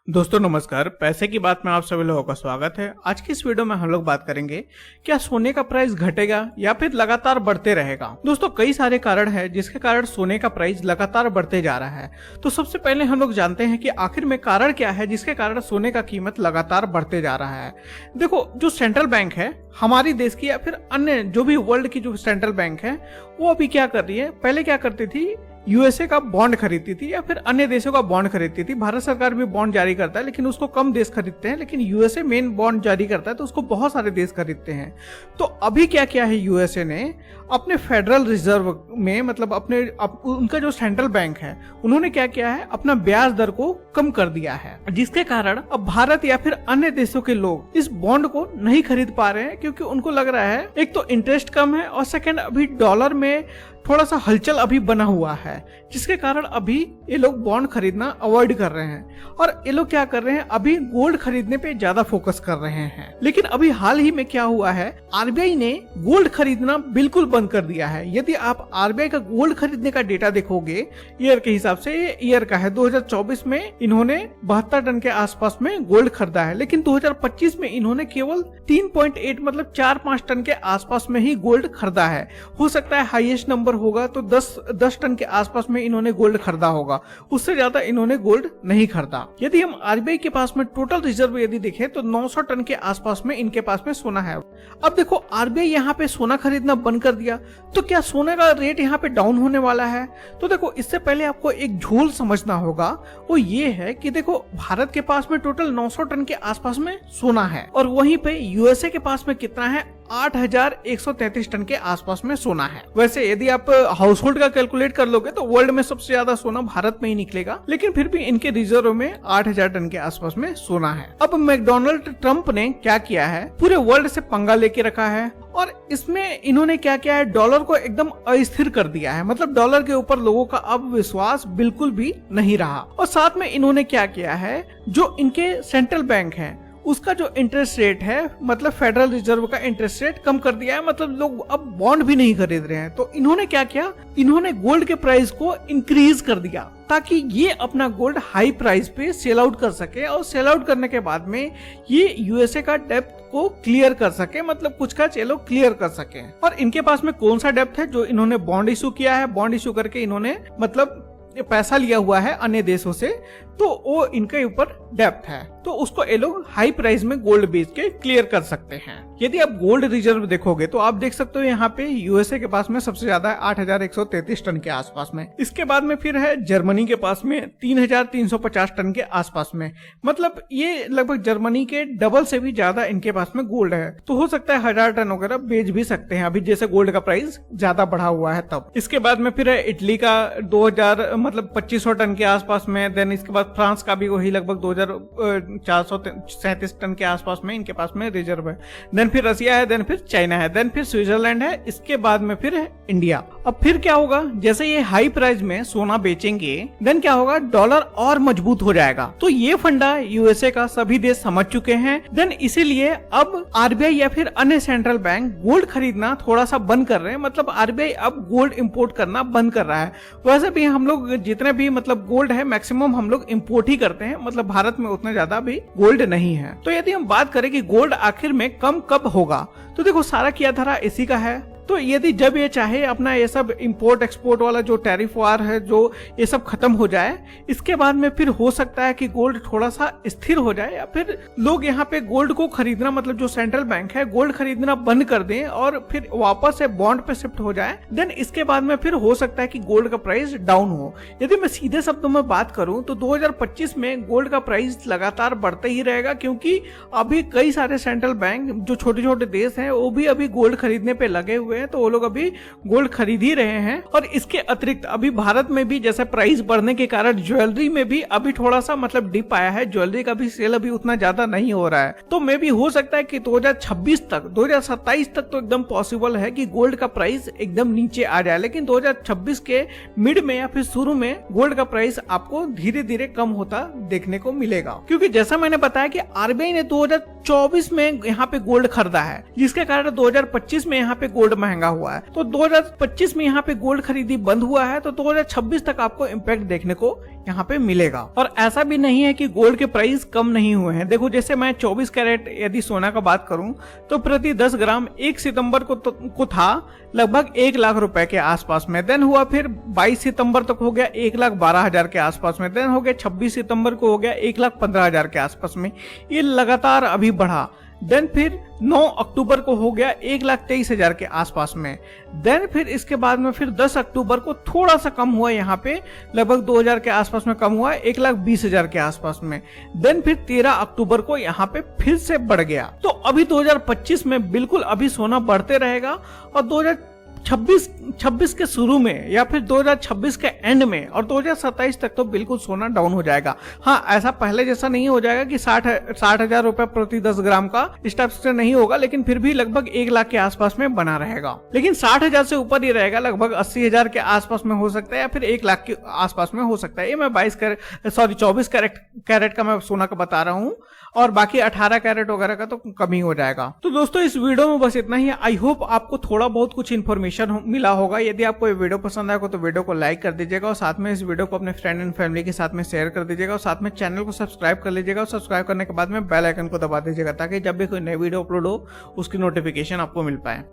दोस्तों नमस्कार। पैसे की बात में आप सभी लोगों का स्वागत है। आज की इस वीडियो में हम लोग बात करेंगे क्या सोने का प्राइस घटेगा या फिर लगातार बढ़ते रहेगा। दोस्तों कई सारे कारण हैं जिसके कारण सोने का प्राइस लगातार बढ़ते जा रहा है। तो सबसे पहले हम लोग जानते हैं कि आखिर में कारण क्या है जिसके कारण सोने का कीमत लगातार बढ़ते जा रहा है। देखो जो सेंट्रल बैंक है हमारी देश की या फिर अन्य जो भी वर्ल्ड की जो सेंट्रल बैंक है वो अभी क्या कर रही है, पहले क्या करती थी यूएसए का बॉन्ड खरीदती थी या फिर अन्य देशों का बॉन्ड खरीदती थी। भारत सरकार भी बॉन्ड जारी करता है लेकिन उसको कम देश खरीदते हैं, लेकिन यूएसए मेन बॉन्ड जारी करता है तो उसको बहुत सारे देश खरीदते हैं। तो अभी क्या किया है यूएसए ने अपने फेडरल रिजर्व में मतलब उनका जो सेंट्रल बैंक है उन्होंने क्या किया है अपना ब्याज दर को कम कर दिया है, जिसके कारण अब भारत या फिर अन्य देशों के लोग इस बॉन्ड को नहीं खरीद पा रहे हैं क्योंकि उनको लग रहा है एक तो इंटरेस्ट कम है और सेकंड अभी डॉलर में थोड़ा सा हलचल अभी बना हुआ है, जिसके कारण अभी ये लोग बॉन्ड खरीदना अवॉइड कर रहे हैं और ये लोग क्या कर रहे हैं अभी गोल्ड खरीदने पे ज्यादा फोकस कर रहे हैं। लेकिन अभी हाल ही में क्या हुआ है, आरबीआई ने गोल्ड खरीदना बिल्कुल बंद कर दिया है। यदि आप आरबीआई का गोल्ड खरीदने का डेटा देखोगे ईयर के हिसाब से, ये ईयर का है 2024 में इन्होंने 72 टन के आसपास में गोल्ड खरीदा है, लेकिन 2025 में इन्होंने केवल 3.8 मतलब 4-5 टन के आसपास में ही गोल्ड खरीदा है। हो सकता है हाईएस्ट नंबर होगा तो 10 टन के आसपास में इन्होंने गोल्ड खरीदा होगा, उससे ज्यादा इन्होंने गोल्ड नहीं खरीदा। यदि हम आरबीआई के पास में टोटल रिजर्व यदि देखें तो 900 टन के आसपास में इनके पास में सोना है। अब देखो आरबीआई यहाँ पे सोना खरीदना बंद कर दिया तो क्या सोने का रेट यहाँ पे डाउन होने वाला है? तो देखो इससे पहले आपको एक झोल समझना होगा, वो ये है कि देखो भारत के पास में टोटल 900 टन के आसपास में सोना है और वहीं पे यूएसए के पास में कितना है 8,133 टन के आसपास में सोना है। वैसे यदि आप हाउस होल्ड का कैलकुलेट कर लोगे तो वर्ल्ड में सबसे ज्यादा सोना भारत में ही निकलेगा, लेकिन फिर भी इनके रिजर्व में 8,000 टन के आसपास में सोना है। अब मैकडोनाल्ड ट्रंप ने क्या किया है, पूरे वर्ल्ड से पंगा लेके रखा है और इसमें इन्होंने क्या किया है, डॉलर को एकदम अस्थिर कर दिया है। मतलब डॉलर के ऊपर लोगों का अब विश्वास बिल्कुल भी नहीं रहा और साथ में इन्होंने क्या किया है, जो इनके सेंट्रल बैंक है उसका जो इंटरेस्ट रेट है मतलब फेडरल रिजर्व का इंटरेस्ट रेट कम कर दिया है। मतलब लोग अब बॉन्ड भी नहीं खरीद रहे हैं। तो इन्होंने क्या किया, इन्होंने गोल्ड के प्राइस को इंक्रीज कर दिया ताकि ये अपना गोल्ड हाई प्राइस पे सेल आउट कर सके और सेल आउट करने के बाद में ये यूएसए का डेप्थ को क्लियर कर सके, मतलब कुछ का चलो क्लियर कर सके। और इनके पास में कौन सा डेप्थ है, जो इन्होंने बॉन्ड इशू किया है, बॉन्ड इशू करके इन्होंने मतलब पैसा लिया हुआ है अन्य देशों से, तो वो इनके ऊपर डेप्थ है, तो उसको ये लोग हाई प्राइस में गोल्ड बेच के क्लियर कर सकते हैं। यदि आप गोल्ड रिजर्व देखोगे तो आप देख सकते हो यहाँ पे यूएसए के पास में सबसे ज्यादा है 8,133 टन के आसपास में। इसके बाद में फिर है जर्मनी के पास में 3,350 टन के आसपास में। मतलब ये लगभग जर्मनी के डबल से भी ज्यादा इनके पास में गोल्ड है। तो हो सकता है 1,000 टन वगैरह बेच भी सकते हैं अभी जैसे गोल्ड का प्राइस ज्यादा बढ़ा हुआ है तब। इसके बाद में फिर है इटली का 2,2500 टन के आसपास में। देन इसके बाद फ्रांस का भी वही लगभग 2,437 टन के आसपास में इनके पास में रिजर्व है। देन फिर रसिया है, देन फिर चाइना है, देन फिर स्विट्जरलैंड है, इसके बाद में फिर है इंडिया। अब फिर क्या होगा, जैसे ये हाई प्राइस में सोना बेचेंगे देन क्या होगा, डॉलर और मजबूत हो जाएगा। तो ये फंडा यूएसए का सभी देश समझ चुके हैं। देन इसीलिए अब आरबीआई या फिर अन्य सेंट्रल बैंक गोल्ड खरीदना थोड़ा सा बंद कर रहे हैं। मतलब आरबीआई अब गोल्ड इंपोर्ट करना बंद कर रहा है। वैसे भी हम लोग जितने भी मतलब गोल्ड है मैक्सिमम हम लोग इंपोर्ट ही करते हैं, मतलब भारत में उतना ज्यादा भी गोल्ड नहीं है। तो यदि हम बात करें कि गोल्ड आखिर में कम कब होगा, तो देखो सारा किया धरा इसी का है। तो यदि जब ये चाहे अपना ये सब इंपोर्ट एक्सपोर्ट वाला जो टैरिफ वार है जो ये सब खत्म हो जाए, इसके बाद में फिर हो सकता है कि गोल्ड थोड़ा सा स्थिर हो जाए या फिर लोग यहाँ पे गोल्ड को खरीदना मतलब जो सेंट्रल बैंक है गोल्ड खरीदना बंद कर दें और फिर वापस से बॉन्ड पे शिफ्ट हो जाए। देन इसके बाद में फिर हो सकता है कि गोल्ड का प्राइस डाउन हो। यदि मैं सीधे शब्दों में बात करूं तो 2025 में गोल्ड का प्राइस लगातार बढ़ता ही रहेगा, क्योंकि अभी कई सारे सेंट्रल बैंक जो छोटे छोटे देश हैं वो भी अभी गोल्ड खरीदने पे लगे हुए हैं, तो वो लोग अभी गोल्ड खरीद ही रहे हैं। और इसके अतिरिक्त अभी भारत में भी जैसे प्राइस बढ़ने के कारण ज्वेलरी में भी अभी थोड़ा सा मतलब डिप आया है। ज्वेलरी का भी सेल अभी उतना ज्यादा नहीं हो रहा है। तो मे भी हो सकता है कि 2026 तक 2027 तक तो एकदम पॉसिबल है कि गोल्ड का प्राइस एकदम नीचे आ जाए, लेकिन 2026 के मिड में या फिर शुरू में गोल्ड का प्राइस आपको धीरे धीरे कम होता देखने को मिलेगा। क्योंकि जैसा मैंने बताया कि आरबीआई ने 2024 में यहाँ पे गोल्ड खरीदा है, जिसके कारण 2025 में यहाँ पे गोल्ड महंगा हुआ है। तो 2025 में यहाँ पे गोल्ड खरीदी बंद हुआ है, तो 2026 तक आपको इम्पैक्ट देखने को यहाँ पे मिलेगा। और ऐसा भी नहीं है कि गोल्ड के प्राइस कम नहीं हुए हैं। देखो जैसे मैं 24 कैरेट यदि सोना का बात करूं तो प्रति 10 ग्राम 1 सितंबर को था लगभग 1 लाख रुपए के आसपास में, देन हुआ फिर 22 सितंबर तक हो गया 1,12,000 के आसपास में, देन हो गया 26 सितंबर को हो गया 1,15,000 के आसपास में। ये लगातार अभी बढ़ा। देन फिर 9 अक्टूबर को हो गया 1,23,000 के आसपास में। देन फिर इसके बाद में फिर 10 अक्टूबर को थोड़ा सा कम हुआ, यहाँ पे लगभग 2,000 के आसपास में कम हुआ, 1,20,000 के आसपास में। देन फिर 13 अक्टूबर को यहाँ पे फिर से बढ़ गया। तो अभी 2025 में बिल्कुल अभी सोना बढ़ते रहेगा और 2026 के शुरू में या फिर 2026 के एंड में और 2027 तक तो बिल्कुल सोना डाउन हो जाएगा। हाँ, ऐसा पहले जैसा नहीं हो जाएगा कि 60,000 रुपए प्रति 10 ग्राम का, इस टाइप से नहीं होगा, लेकिन फिर भी लगभग 1 लाख के आसपास में बना रहेगा। लेकिन 60,000 से ऊपर ही रहेगा, लगभग 80,000 के आसपास में हो सकता है या फिर 1 लाख के आसपास में हो सकता है। ये मैं 24 कैरेट का मैं सोना का बता रहा हूँ, और बाकी 18 कैरेट वगैरह का तो कम ही हो जाएगा। तो दोस्तों इस वीडियो में बस इतना ही। आई होप आपको थोड़ा बहुत कुछ इन्फॉर्मेशन मिला होगा। यदि आपको ये वीडियो पसंद आएगा तो वीडियो को लाइक कर दीजिएगा और साथ में इस वीडियो को अपने फ्रेंड एंड फैमिली के साथ में शेयर कर दीजिएगा और साथ में चैनल को सब्सक्राइब कर लीजिएगा और सब्सक्राइब करने के बाद में बेल आइकन को दबा दीजिएगा ताकि जब भी कोई नई वीडियो अपलोड हो उसकी नोटिफिकेशन आपको मिल पाए।